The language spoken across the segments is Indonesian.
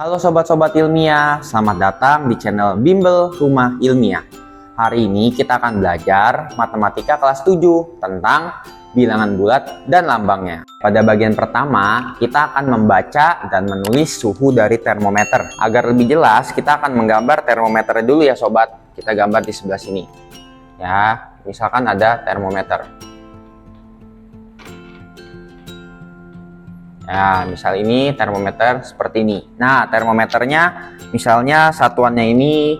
Halo sobat-sobat ilmiah, selamat datang di channel Bimbel Rumah Ilmiah. Hari ini kita akan belajar matematika kelas 7 tentang bilangan bulat dan lambangnya. Pada bagian pertama, kita akan membaca dan menulis suhu dari termometer. Agar lebih jelas, kita akan menggambar termometer dulu ya sobat. Kita gambar di sebelah sini. Ya, misalkan ada termometer. Ya, misal ini termometer seperti ini. Nah, termometernya misalnya satuannya ini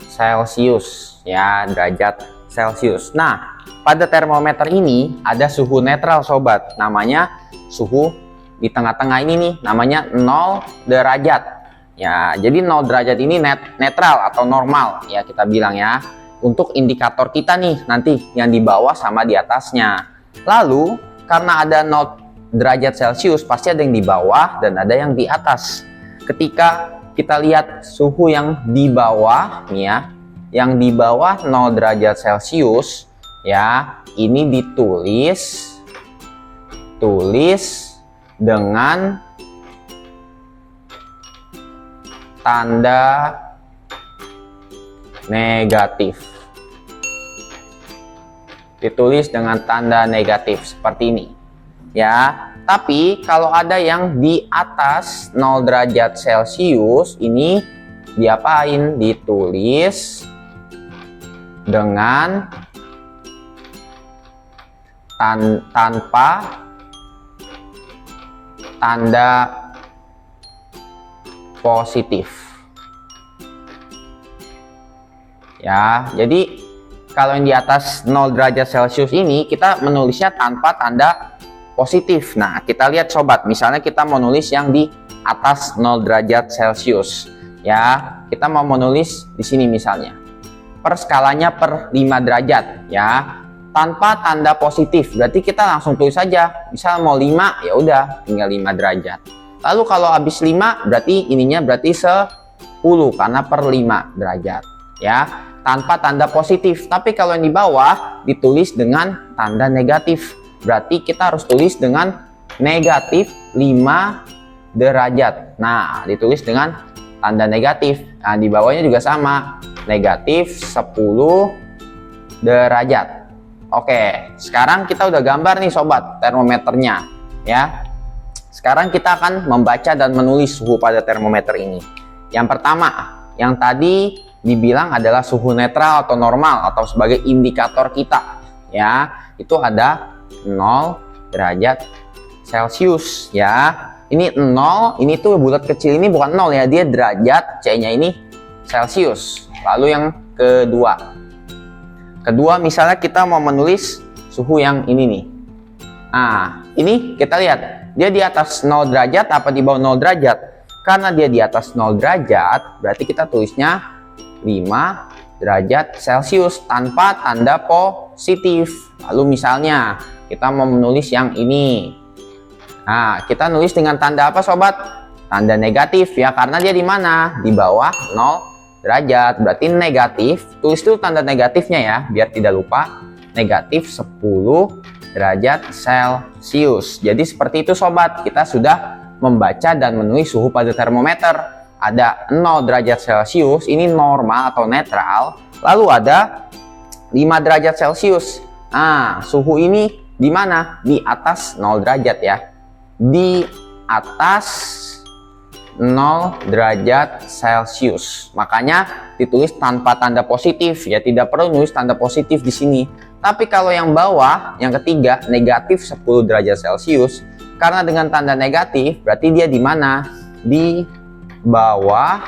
Celcius, ya, derajat Celcius. Nah, pada termometer ini ada suhu netral sobat. Namanya suhu di tengah-tengah ini nih, namanya 0 derajat. Ya, jadi 0 derajat ini netral atau normal, ya kita bilang ya. Untuk indikator kita nih, nanti yang di bawah sama di atasnya. Lalu, karena ada 0 derajat Celcius, pasti ada yang di bawah dan ada yang di atas. Ketika kita lihat suhu yang di bawah nih ya, yang di bawah 0 derajat Celcius ya, ini ditulis dengan tanda negatif. Ditulis dengan tanda negatif seperti ini. Ya, tapi kalau ada yang di atas 0 derajat Celcius, ini diapain? Ditulis dengan tanpa tanda positif. Ya, jadi kalau yang di atas 0 derajat Celcius ini kita menulisnya tanpa tanda positif. Nah, kita lihat sobat, misalnya kita mau nulis yang di atas 0 derajat Celcius. Ya, kita mau menulis di sini misalnya. Per skalanya per 5 derajat, ya. Tanpa tanda positif. Berarti kita langsung tulis saja. Misal mau 5, ya udah, tinggal 5 derajat. Lalu kalau habis 5, berarti ininya berarti 10 karena per 5 derajat, ya. Tanpa tanda positif. Tapi kalau yang di bawah ditulis dengan tanda negatif. Berarti kita harus tulis dengan negatif 5 derajat. Nah, ditulis dengan tanda negatif. Nah, di bawahnya juga sama. Negatif 10 derajat. Oke, sekarang kita udah gambar nih sobat termometernya. Ya. Sekarang kita akan membaca dan menulis suhu pada termometer ini. Yang pertama, yang tadi dibilang adalah suhu netral atau normal atau sebagai indikator kita. Ya, itu ada 0 derajat Celcius ya. Ini 0, ini tuh bulat kecil ini bukan 0 ya, dia derajat, C-nya ini Celcius. Lalu yang kedua misalnya kita mau menulis suhu yang ini nih. Nah, ini kita lihat, dia di atas 0 derajat apa di bawah 0 derajat? Karena dia di atas 0 derajat, berarti kita tulisnya 5 derajat Celcius tanpa tanda positif. Lalu misalnya kita mau menulis yang ini. Nah, kita nulis dengan tanda apa sobat? Tanda negatif ya, karena dia di mana? Di bawah 0 derajat. Berarti negatif, tulis dulu tanda negatifnya ya, biar tidak lupa. Negatif 10 derajat Celcius. Jadi seperti itu sobat, kita sudah membaca dan menulis suhu pada termometer. Ada 0 derajat Celcius, ini normal atau netral. Lalu ada 5 derajat Celcius. Nah, suhu ini di mana? Di atas 0 derajat ya. Di atas 0 derajat Celcius. Makanya ditulis tanpa tanda positif ya, tidak perlu nulis tanda positif di sini. Tapi kalau yang bawah, yang ketiga, negatif 10 derajat Celcius, karena dengan tanda negatif berarti dia di mana? Di bawah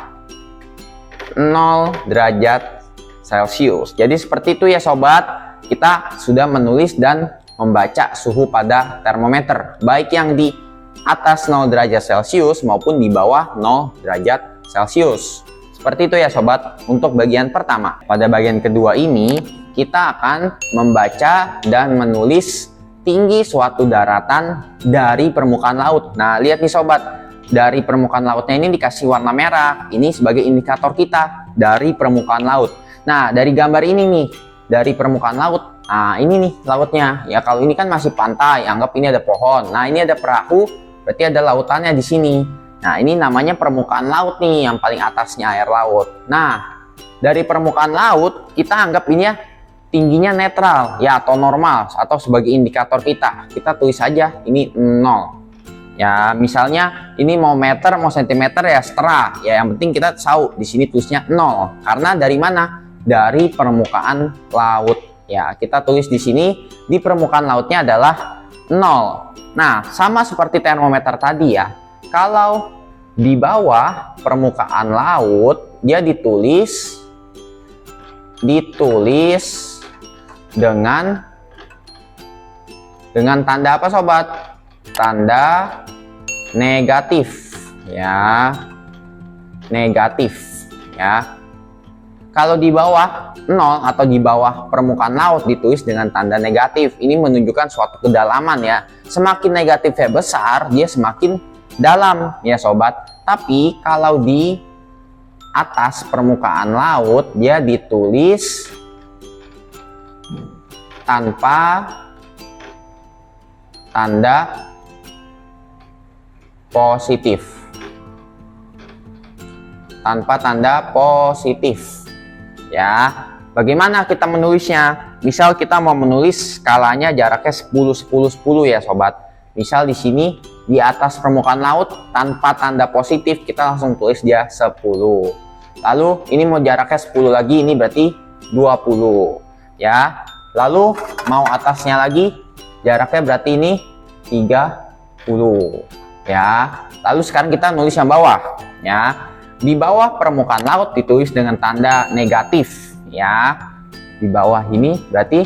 0 derajat Celcius. Jadi seperti itu ya sobat, kita sudah menulis dan membaca suhu pada termometer, baik yang di atas 0 derajat Celcius maupun di bawah 0 derajat Celcius. Seperti itu ya sobat untuk bagian pertama. Pada bagian kedua ini kita akan membaca dan menulis tinggi suatu daratan dari permukaan laut. Nah, lihat nih sobat, dari permukaan lautnya ini dikasih warna merah. Ini sebagai indikator kita dari permukaan laut. Nah, dari gambar ini nih, dari permukaan laut Nah, ini nih lautnya. Ya, kalau ini kan masih pantai, anggap ini ada pohon. Nah, ini ada perahu, berarti ada lautannya di sini. Nah, ini namanya permukaan laut nih, yang paling atasnya air laut. Nah, dari permukaan laut, kita anggap ini ya tingginya netral, ya, atau normal, atau sebagai indikator kita. Kita tulis saja ini 0. Ya, misalnya ini mau meter, mau sentimeter ya setera. Ya, yang penting kita tahu di sini tulisnya 0. Karena dari mana? Dari permukaan laut. Ya, kita tulis di sini di permukaan lautnya adalah 0. Nah, sama seperti termometer tadi ya. Kalau di bawah permukaan laut dia ditulis dengan tanda apa sobat? Tanda negatif ya. Negatif ya. Kalau di bawah 0 atau di bawah permukaan laut ditulis dengan tanda negatif. Ini menunjukkan suatu kedalaman ya. Semakin negatifnya besar, dia semakin dalam ya sobat. Tapi kalau di atas permukaan laut, dia ditulis tanpa tanda positif. Tanpa tanda positif. Ya, bagaimana kita menulisnya? Misal kita mau menulis skalanya jaraknya 10 10 10 ya sobat. Misal di sini di atas permukaan laut tanpa tanda positif kita langsung tulis dia 10. Lalu ini mau jaraknya 10 lagi, ini berarti 20 ya. Lalu mau atasnya lagi jaraknya berarti ini 30 ya. Lalu sekarang kita nulis yang bawah ya. Di bawah permukaan laut ditulis dengan tanda negatif ya. Di bawah ini berarti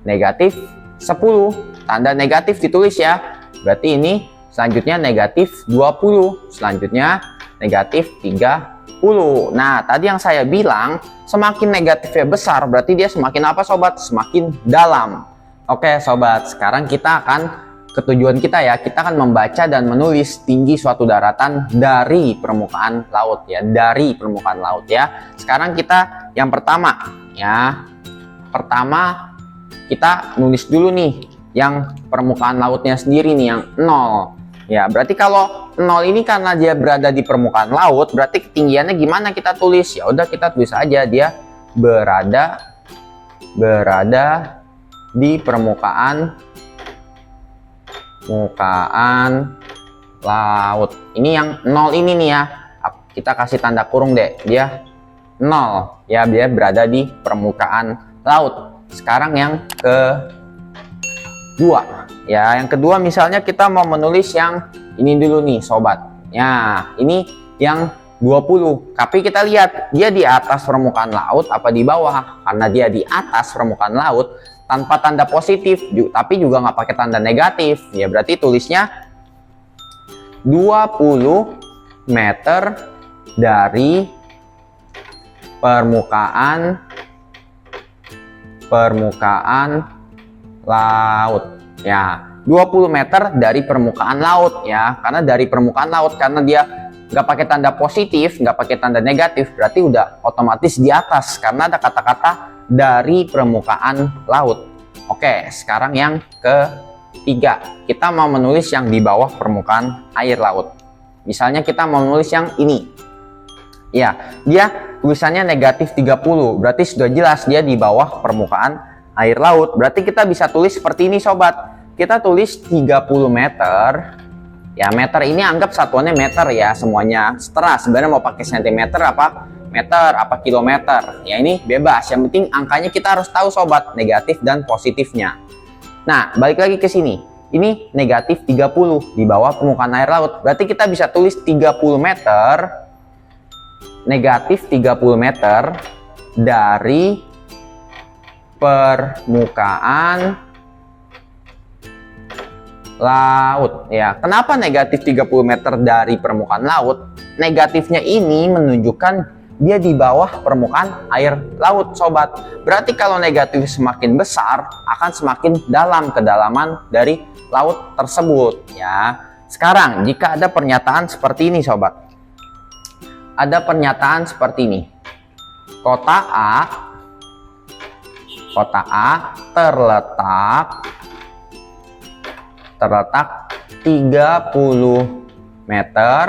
negatif 10. Tanda negatif ditulis ya. Berarti ini selanjutnya negatif 20. Selanjutnya negatif 30. Nah, tadi yang saya bilang semakin negatifnya besar berarti dia semakin apa sobat? Semakin dalam. Oke sobat, sekarang kita akan ketujuan kita ya, kita akan membaca dan menulis tinggi suatu daratan dari permukaan laut ya, dari permukaan laut ya. Sekarang kita yang pertama ya, pertama kita nulis dulu nih yang permukaan lautnya sendiri nih, yang 0 ya. Berarti kalau 0 ini karena dia berada di permukaan laut, berarti ketinggiannya gimana kita tulis? Ya udah kita tulis aja dia berada di permukaan laut. Ini yang 0 ini nih ya, kita kasih tanda kurung deh, dia 0 ya, dia berada di permukaan laut. Sekarang yang kedua ya, yang kedua misalnya kita mau menulis yang ini dulu nih sobat ya. Ini yang 20, tapi kita lihat dia di atas permukaan laut apa di bawah. Karena dia di atas permukaan laut tanpa tanda positif, tapi juga nggak pakai tanda negatif ya, berarti tulisnya 20 meter dari permukaan laut ya. 20 meter dari permukaan laut ya, karena dari permukaan laut, karena dia nggak pakai tanda positif, nggak pakai tanda negatif, berarti udah otomatis di atas karena ada kata-kata dari permukaan laut. Oke, sekarang yang ketiga, kita mau menulis yang di bawah permukaan air laut. Misalnya kita mau menulis yang ini ya, dia tulisannya negatif 30, berarti sudah jelas dia di bawah permukaan air laut. Berarti kita bisa tulis seperti ini sobat, kita tulis 30 meter ya. Meter ini anggap satuannya meter ya semuanya, setera. Sebenarnya mau pakai sentimeter apa meter apa kilometer ya, ini bebas, yang penting angkanya kita harus tahu sobat, negatif dan positifnya. Nah, balik lagi ke sini, ini negatif 30 di bawah permukaan air laut, berarti kita bisa tulis 30 meter, negatif 30 meter dari permukaan laut ya. Kenapa negatif 30 meter dari permukaan laut? Negatifnya ini menunjukkan dia di bawah permukaan air laut sobat. Berarti kalau negatif semakin besar akan semakin dalam kedalaman dari laut tersebut ya. Sekarang jika ada pernyataan seperti ini sobat, ada pernyataan seperti ini, kota A Kota A terletak 30 meter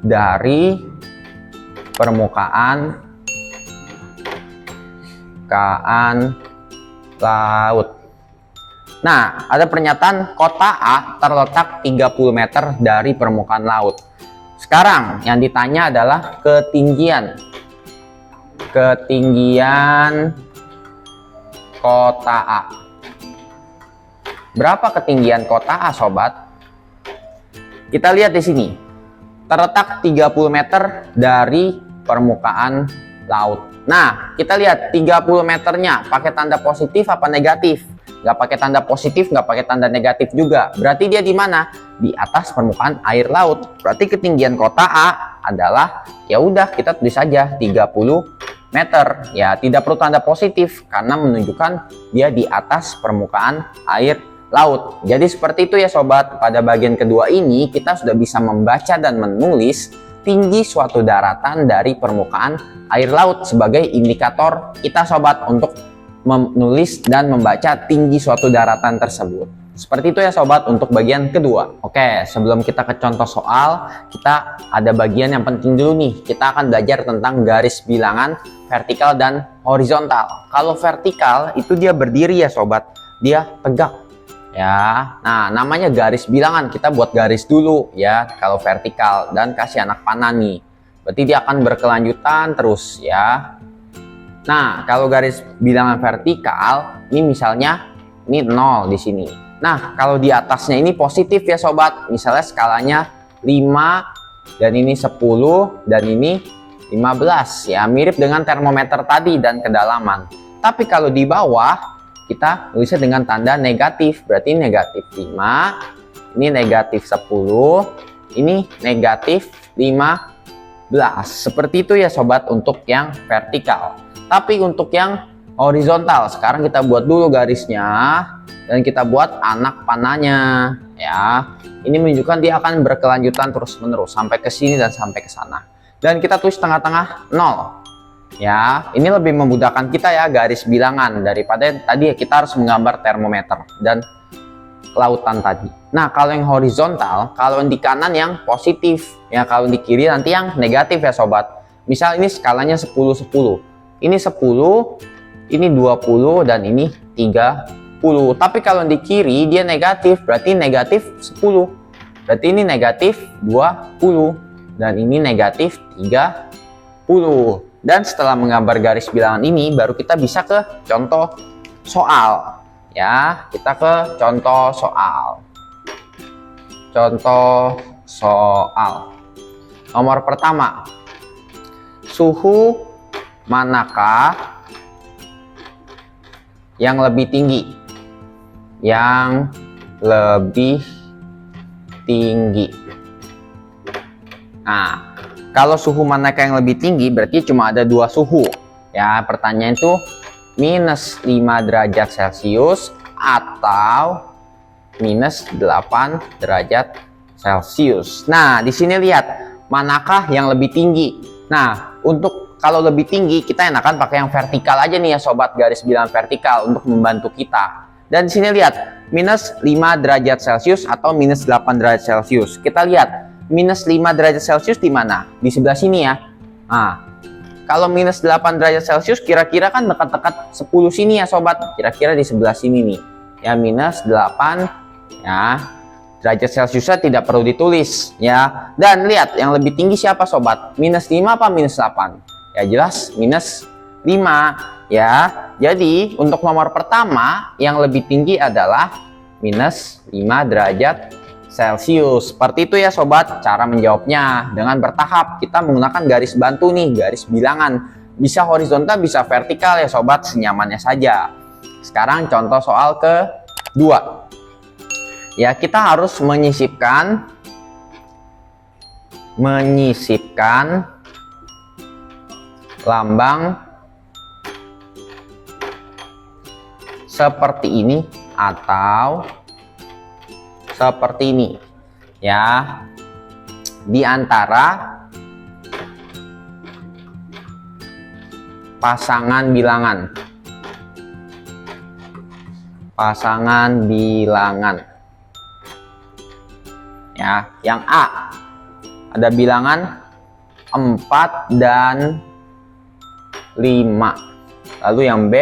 dari permukaan laut. Nah, ada pernyataan kota A terletak 30 meter dari permukaan laut. Sekarang yang ditanya adalah ketinggian kota A. Berapa ketinggian kota A, sobat? Kita lihat di sini. Terletak 30 meter dari permukaan laut. Nah, kita lihat 30 meternya pakai tanda positif apa negatif? Nggak pakai tanda positif, nggak pakai tanda negatif juga. Berarti dia di mana? Di atas permukaan air laut. Berarti ketinggian kota A adalah, ya udah kita tulis saja 30 meter. Ya, tidak perlu tanda positif karena menunjukkan dia di atas permukaan air laut. Jadi seperti itu ya sobat. Pada bagian kedua ini kita sudah bisa membaca dan menulis tinggi suatu daratan dari permukaan air laut sebagai indikator kita sobat untuk menulis dan membaca tinggi suatu daratan tersebut. Seperti itu ya sobat untuk bagian kedua. Oke, sebelum kita ke contoh soal, kita ada bagian yang penting dulu nih. Kita akan belajar tentang garis bilangan vertikal dan horizontal. Kalau vertikal itu dia berdiri ya sobat, dia tegak ya. Nah, namanya garis bilangan, kita buat garis dulu ya kalau vertikal dan kasih anak panah nih. Berarti dia akan berkelanjutan terus ya. Nah, kalau garis bilangan vertikal, ini misalnya ini 0 di sini. Nah, kalau di atasnya ini positif ya sobat. Misalnya skalanya 5 dan ini 10 dan ini 15 ya, mirip dengan termometer tadi dan kedalaman. Tapi kalau di bawah kita tulisnya dengan tanda negatif. Berarti negatif 5, ini negatif 10, ini negatif 15. Seperti itu ya sobat untuk yang vertikal. Tapi untuk yang horizontal, sekarang kita buat dulu garisnya dan kita buat anak panahnya ya. Ini menunjukkan dia akan berkelanjutan terus-menerus sampai ke sini dan sampai ke sana. Dan kita tulis tengah-tengah 0. Ya, ini lebih memudahkan kita ya garis bilangan daripada tadi kita harus menggambar termometer dan lautan tadi. Nah, kalau yang horizontal, kalau yang di kanan yang positif ya, kalau di kiri nanti yang negatif ya sobat. Misal ini skalanya 10-10. Ini 10, ini 20, dan ini 30. Tapi kalau di kiri dia negatif, berarti negatif 10. Berarti ini negatif 20. Dan ini negatif 30. Dan setelah menggambar garis bilangan ini, baru kita bisa ke contoh soal. Ya, kita ke contoh soal. Contoh soal. Nomor pertama. Suhu manakah yang lebih tinggi? Yang lebih tinggi. Nah, kalau suhu manakah yang lebih tinggi berarti cuma ada dua suhu. Ya, pertanyaan itu minus 5 derajat Celcius atau minus 8 derajat Celcius. Nah, di sini lihat manakah yang lebih tinggi. Nah, untuk kalau lebih tinggi kita enakan pakai yang vertikal aja nih ya sobat, garis bilangan vertikal untuk membantu kita. Dan di sini lihat minus 5 derajat Celcius atau minus 8 derajat Celcius. Kita lihat minus 5 derajat Celcius di mana? Di sebelah sini ya. Nah, kalau minus 8 derajat Celcius kira-kira kan dekat-dekat 10 sini ya sobat. Kira-kira di sebelah sini nih. Ya, minus 8 ya. Derajat Celciusnya tidak perlu ditulis ya. Dan lihat yang lebih tinggi siapa sobat? Minus 5 apa minus 8? Ya jelas minus 5 ya. Jadi untuk nomor pertama yang lebih tinggi adalah minus 5 derajat Celcius. Seperti itu ya sobat cara menjawabnya dengan bertahap. Kita menggunakan garis bantu nih, garis bilangan. Bisa horizontal bisa vertikal ya sobat, senyamannya saja. Sekarang contoh soal kedua. Ya, kita harus menyisipkan lambang seperti ini atau seperti ini ya, di antara pasangan bilangan pasangan bilangan. Ya, yang A ada bilangan 4 dan 5. Lalu yang B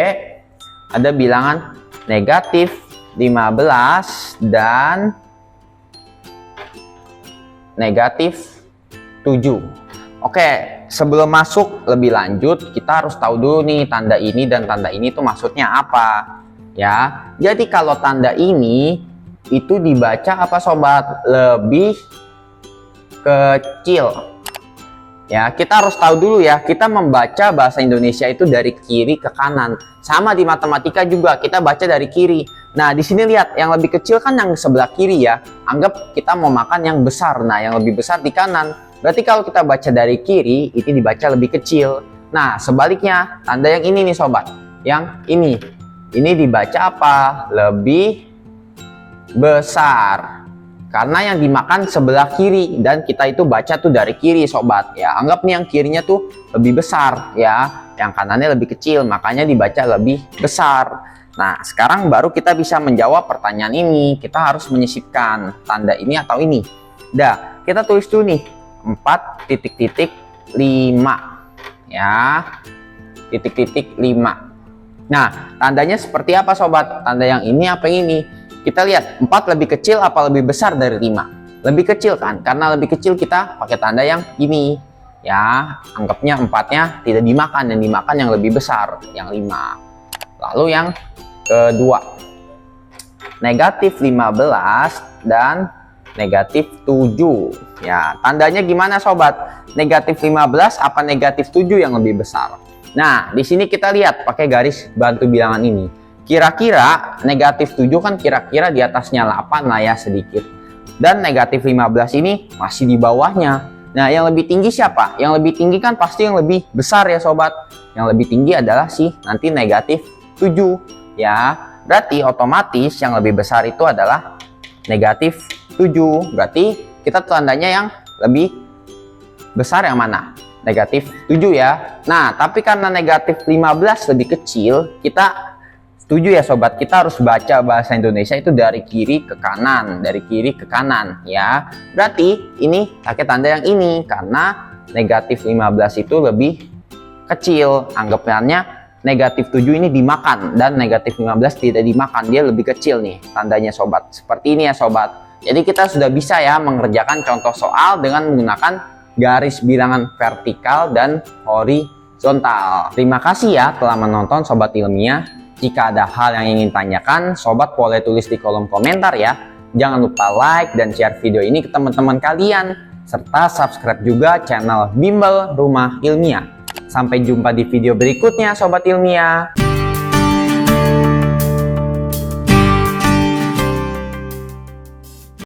ada bilangan negatif 15 dan negatif 7. Oke, sebelum masuk lebih lanjut, kita harus tahu dulu nih tanda ini dan tanda ini tuh maksudnya apa. Ya, jadi kalau tanda ini itu dibaca apa sobat? Lebih kecil. Ya, kita harus tahu dulu ya, kita membaca bahasa Indonesia itu dari kiri ke kanan. Sama di matematika juga, kita baca dari kiri. Nah, di sini lihat, yang lebih kecil kan yang sebelah kiri ya. Anggap kita mau makan yang besar. Nah, yang lebih besar di kanan. Berarti kalau kita baca dari kiri, itu dibaca lebih kecil. Nah, sebaliknya, tanda yang ini nih sobat. Yang ini. Ini dibaca apa? Lebih besar. Karena yang dimakan sebelah kiri. Dan kita itu baca tuh dari kiri sobat. Ya, anggap nih yang kirinya tuh lebih besar ya. Yang kanannya lebih kecil. Makanya dibaca lebih besar. Nah, sekarang baru kita bisa menjawab pertanyaan ini. Kita harus menyisipkan tanda ini atau ini. Dah, kita tulis dulu nih. 4.5 ya, titik-titik 5. Nah, tandanya seperti apa sobat? Tanda yang ini apa yang ini? Kita lihat 4 lebih kecil apa lebih besar dari 5? Lebih kecil kan? Karena lebih kecil kita pakai tanda yang ini. Ya, anggapnya 4-nya tidak dimakan, yang dimakan yang lebih besar, yang 5. Lalu yang kedua, negatif 15 dan negatif 7. Ya, tandanya gimana sobat? Negatif 15 apa negatif 7 yang lebih besar? Nah, di sini kita lihat pakai garis bantu bilangan ini. Kira-kira negatif 7 kan kira-kira di atasnya 8 lah ya sedikit. Dan negatif 15 ini masih di bawahnya. Nah, yang lebih tinggi siapa? Yang lebih tinggi kan pasti yang lebih besar ya sobat. Yang lebih tinggi adalah nanti negatif 7. Ya, berarti otomatis yang lebih besar itu adalah negatif 7. Berarti kita tandanya yang lebih besar yang mana? Negatif 7 ya. Nah, tapi karena negatif 15 lebih kecil, kita setuju ya sobat, kita harus baca bahasa Indonesia itu dari kiri ke kanan, dari kiri ke kanan ya. Berarti ini pakai tanda yang ini karena negatif 15 itu lebih kecil. Anggapannya negatif 7 ini dimakan dan negatif 15 tidak dimakan, dia lebih kecil nih tandanya sobat. Seperti ini ya sobat. Jadi kita sudah bisa ya mengerjakan contoh soal dengan menggunakan garis bilangan vertikal dan horizontal. Terima kasih ya telah menonton Sobat Ilmiah. Jika ada hal yang ingin tanyakan, sobat boleh tulis di kolom komentar ya. Jangan lupa like dan share video ini ke teman-teman kalian. Serta subscribe juga channel Bimbel Rumah Ilmiah. Sampai jumpa di video berikutnya Sobat Ilmiah.